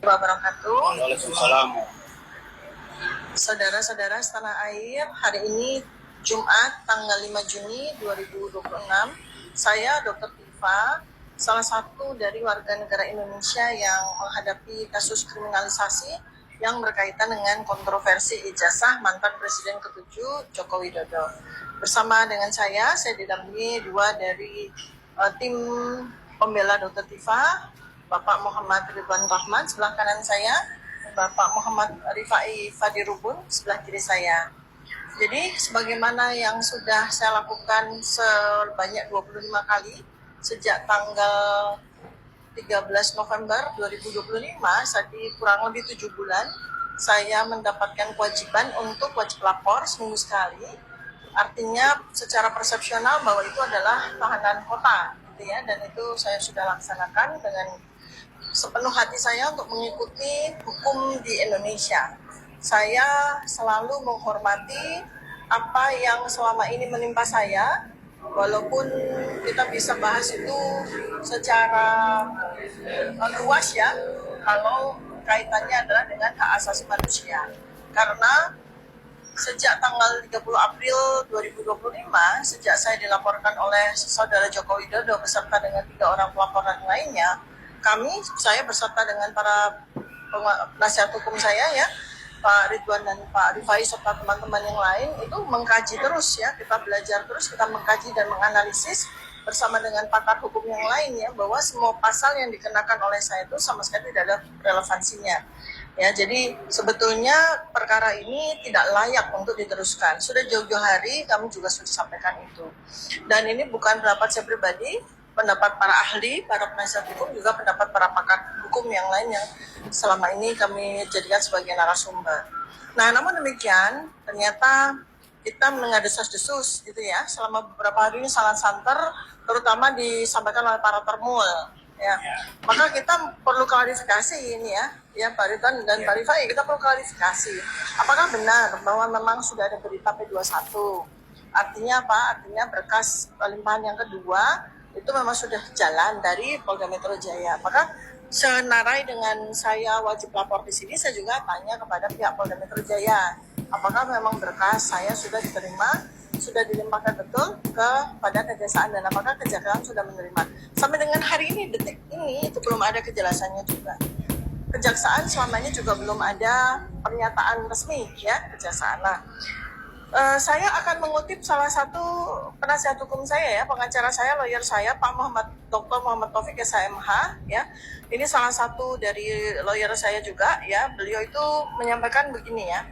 warahmatullahi wabarakatuh. Waalaikumsalam. Saudara-saudara setanah air, hari ini Jumat tanggal 5 Juni 2026, saya Dr. Tifa, salah satu dari warga negara Indonesia yang menghadapi kasus kriminalisasi yang berkaitan dengan kontroversi ijazah mantan Presiden ke-7 Joko Widodo. Bersama dengan saya didampingi dua dari tim pembela Dr. Tifa, Bapak Muhammad Ridwan Rahman sebelah kanan saya, Bapak Muhammad Rifai Fadirubun sebelah kiri saya. Jadi sebagaimana yang sudah saya lakukan sebanyak 25 kali sejak tanggal 13 November 2025, jadi kurang lebih 7 bulan, saya mendapatkan kewajiban untuk wajib lapor seminggu sekali. Artinya secara persepsional bahwa itu adalah tahanan kota, gitu ya, dan itu saya sudah laksanakan dengan sepenuh hati saya untuk mengikuti hukum di Indonesia. Saya selalu menghormati apa yang selama ini menimpa saya, walaupun kita bisa bahas itu secara luas ya, kalau kaitannya adalah dengan hak asasi manusia. Karena sejak tanggal 30 April 2025, sejak saya dilaporkan oleh Saudara Joko Widodo beserta dengan 3 orang pelapor lainnya, saya beserta dengan para penasihat hukum saya ya, Pak Ridwan dan Pak Rifai serta teman-teman yang lain itu mengkaji terus ya, kita belajar terus, kita mengkaji dan menganalisis bersama dengan pakar hukum yang lain ya, bahwa semua pasal yang dikenakan oleh saya itu sama sekali tidak ada relevansinya. Ya, jadi sebetulnya perkara ini tidak layak untuk diteruskan. Sudah jauh-jauh hari kami juga sudah sampaikan itu. Dan ini bukan pendapat saya pribadi, pendapat para ahli, para penasihat hukum, juga pendapat para pakar hukum yang lain yang selama ini kami jadikan sebagai narasumber. Nah, namun demikian, ternyata kita mendengar desas-desus gitu ya, selama beberapa hari ini sangat santer, terutama disampaikan oleh para termul. Ya, maka kita perlu klarifikasi ini ya Pak Ridwan dan Pak Rifai, kita perlu klarifikasi. Apakah benar bahwa memang sudah ada berita P21? Artinya apa? Artinya berkas limpahan yang kedua itu memang sudah jalan dari Polda Metro Jaya. Maka senarai dengan saya wajib lapor di sini, saya juga tanya kepada pihak Polda Metro Jaya, apakah memang berkas saya sudah diterima, sudah dilimpahkan betul kepada Kejaksaan, dan apakah Kejaksaan sudah menerima. Sampai dengan hari ini, detik ini, itu belum ada kejelasannya juga. Kejaksaan selama ini juga belum ada pernyataan resmi ya Kejaksaan. Nah, saya akan mengutip salah satu penasihat hukum saya ya, pengacara saya, lawyer saya, Pak Dr. Muhammad Taufik SHMH ya. Ini salah satu dari lawyer saya juga ya. Beliau itu menyampaikan begini ya,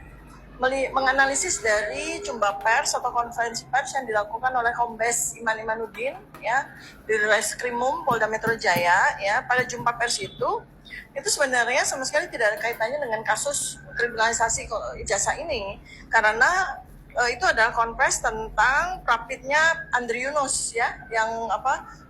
menganalisis dari jumpa pers atau konferensi pers yang dilakukan oleh Kombes Iman Imanuddin ya di Reskrimum Polda Metro Jaya ya. Pada jumpa pers itu sebenarnya sama sekali tidak ada kaitannya dengan kasus kriminalisasi ijazah ini, karena itu adalah konfes tentang prapitnya Andri Yunus ya, yang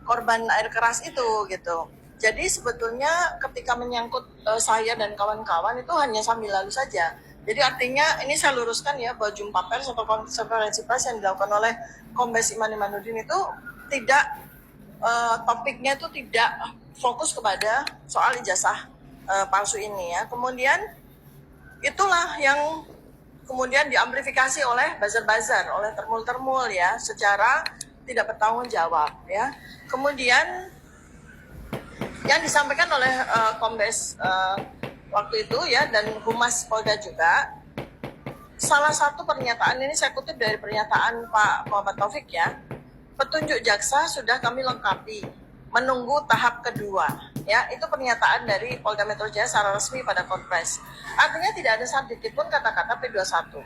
korban air keras itu gitu. Jadi sebetulnya ketika menyangkut saya dan kawan-kawan itu hanya sambil lalu saja. Jadi artinya ini saya luruskan ya, bahwa jumpa pers atau konferensi pers yang dilakukan oleh Kombes Iman Imanuddin itu tidak topiknya itu tidak fokus kepada soal ijazah palsu ini ya. Kemudian itulah yang kemudian diamplifikasi oleh buzzer-buzzer, oleh termul-termul ya, secara tidak bertanggung jawab ya. Kemudian yang disampaikan oleh Kombes waktu itu ya, dan Humas Polda juga, salah satu pernyataan ini saya kutip dari pernyataan Pak Muhammad Taufik ya, petunjuk jaksa sudah kami lengkapi, menunggu tahap kedua ya. Itu pernyataan dari Polda Metro Jaya secara resmi pada konfres. Artinya tidak ada sedikit pun kata-kata P21.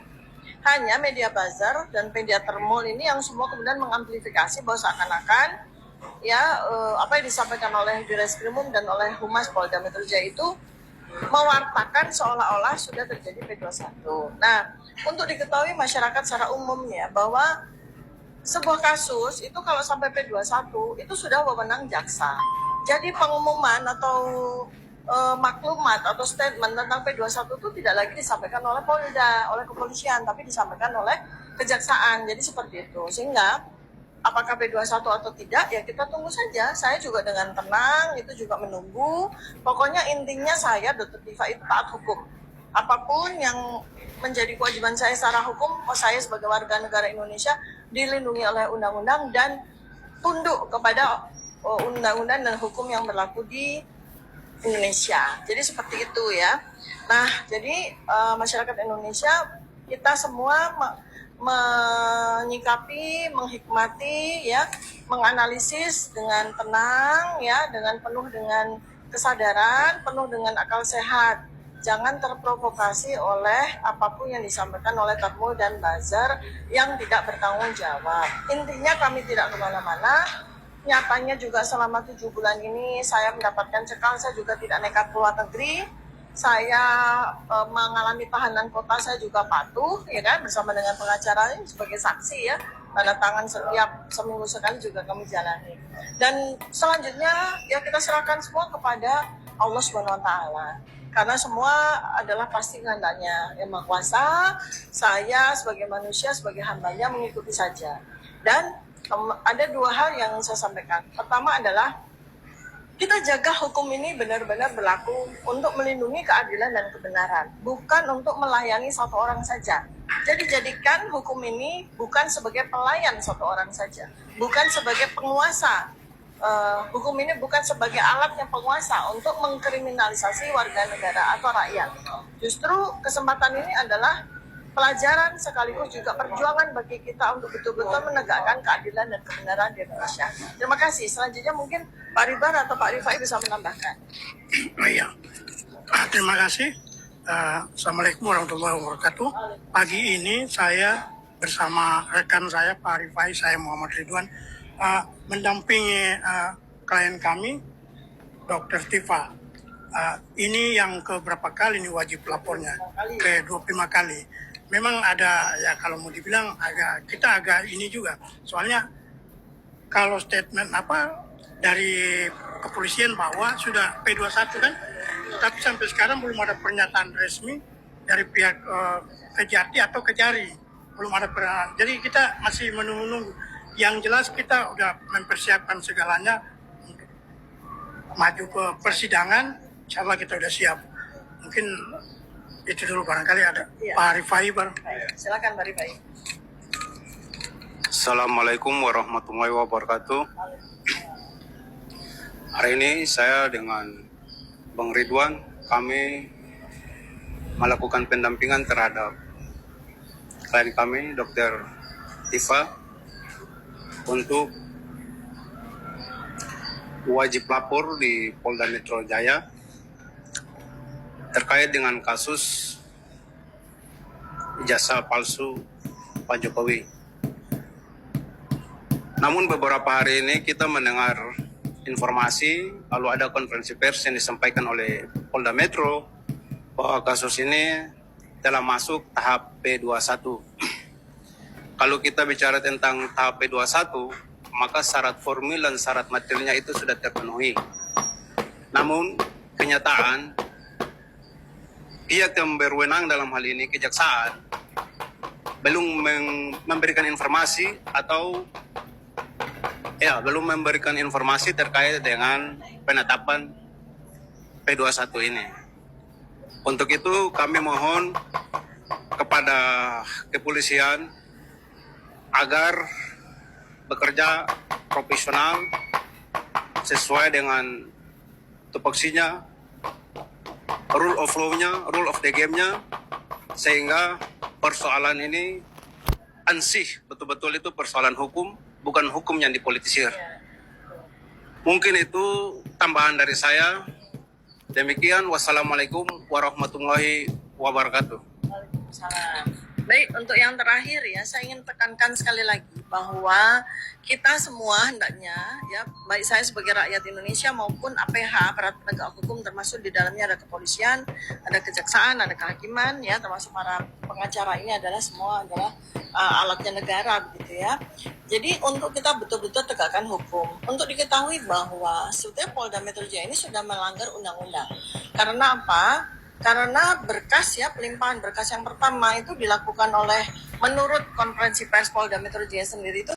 Hanya media buzzer dan media termul ini yang semua kemudian mengamplifikasi bahwa seakan-akan ya apa yang disampaikan oleh Direskrimum dan oleh Humas Polda Metro Jaya itu mewartakan seolah-olah sudah terjadi P21. Nah, untuk diketahui masyarakat secara umum ya, bahwa sebuah kasus itu kalau sampai P21 itu sudah wewenang jaksa. Jadi pengumuman atau maklumat atau statement tentang P21 itu tidak lagi disampaikan oleh Polda, oleh kepolisian, tapi disampaikan oleh Kejaksaan. Jadi seperti itu. Sehingga apakah P21 atau tidak, ya kita tunggu saja. Saya juga dengan tenang, itu juga menunggu. Pokoknya intinya saya, Dr. Tifa, itu taat hukum. Apapun yang menjadi kewajiban saya secara hukum, saya sebagai warga negara Indonesia dilindungi oleh undang-undang dan tunduk kepada undang-undang dan hukum yang berlaku di Indonesia. Jadi seperti itu ya. Nah, jadi masyarakat Indonesia, kita semua menyikapi, menghikmati ya, menganalisis dengan tenang ya, dengan penuh dengan kesadaran, penuh dengan akal sehat. Jangan terprovokasi oleh apapun yang disampaikan oleh Tatmul dan buzzer yang tidak bertanggung jawab. Intinya kami tidak kemana-mana. Nyatanya juga selama 7 bulan ini saya mendapatkan cekal, saya juga tidak nekat keluar negeri. Saya mengalami tahanan kota, saya juga patuh ya kan, bersama dengan pengacara sebagai saksi ya, tanda tangan setiap seminggu sekali juga kami jalani. Dan selanjutnya ya kita serahkan semua kepada Allah Subhanahu wa taala. Karena semua adalah pasti kehendaknya Yang Maha Kuasa. Saya sebagai manusia, sebagai hambanya mengikuti saja. Dan ada 2 hal yang saya sampaikan. Pertama adalah kita jaga hukum ini benar-benar berlaku untuk melindungi keadilan dan kebenaran, bukan untuk melayani satu orang saja. Jadi jadikan hukum ini bukan sebagai pelayan satu orang saja, bukan sebagai penguasa. Hukum ini bukan sebagai alatnya penguasa untuk mengkriminalisasi warga negara atau rakyat. Justru kesempatan ini adalah pelajaran sekaligus juga perjuangan bagi kita untuk betul-betul menegakkan keadilan dan kebenaran di Indonesia. Terima kasih. Selanjutnya mungkin Pak Ribar atau Pak Rifai bisa menambahkan. Iya. Terima kasih. Assalamualaikum warahmatullahi wabarakatuh. Pagi ini saya bersama rekan saya Pak Rifai, saya Muhammad Ridwan, mendampingi klien kami, Dr. Tifa. Ini yang keberapa kali ini wajib lapornya? Ke 25 kali. Memang ada ya, kalau mau dibilang kita agak ini juga. Soalnya kalau statement dari kepolisian bahwa sudah P21 kan, tapi sampai sekarang belum ada pernyataan resmi dari pihak Kejati atau Kejari. Belum ada pernyataan. Jadi kita masih menunggu. Yang jelas kita udah mempersiapkan segalanya untuk maju ke persidangan. Insya Allah kita udah siap. Mungkin itu dulu, barangkali ada ya. Pak Rifai. Silakan Pak Rifai. Assalamualaikum warahmatullahi wabarakatuh. Hari ini saya dengan Bang Ridwan, kami melakukan pendampingan terhadap klien kami, Dr. Tifa, untuk wajib lapor di Polda Metro Jaya terkait dengan kasus ijazah palsu Pak Jokowi. Namun beberapa hari ini kita mendengar informasi, lalu ada konferensi pers yang disampaikan oleh Polda Metro bahwa kasus ini telah masuk tahap P21. Kalau kita bicara tentang tahap P21, maka syarat formil dan syarat materialnya itu sudah terpenuhi. Namun kenyataan pihak yang berwenang dalam hal ini, kejaksaan, belum memberikan informasi atau belum memberikan informasi terkait dengan penetapan P21 ini. Untuk itu kami mohon kepada kepolisian agar bekerja profesional sesuai dengan tupoksinya, rule of law-nya, rule of the game-nya, sehingga persoalan ini ansih, betul-betul itu persoalan hukum, bukan hukum yang dipolitisir. Mungkin itu tambahan dari saya. Demikian, wassalamualaikum warahmatullahi wabarakatuh. Waalaikumsalam. Baik, untuk yang terakhir ya, saya ingin tekankan sekali lagi bahwa kita semua hendaknya ya, baik saya sebagai rakyat Indonesia maupun APH, aparat penegak hukum, termasuk di dalamnya ada kepolisian, ada kejaksaan, ada kehakiman ya, termasuk para pengacara, ini adalah semua adalah alatnya negara begitu ya. Jadi untuk kita betul-betul tegakkan hukum, untuk diketahui bahwa sebetulnya Polda Metro Jaya ini sudah melanggar undang-undang. Karena apa? Karena berkas ya, pelimpahan berkas yang pertama itu dilakukan oleh, menurut konferensi pers Polda Metro Jaya sendiri itu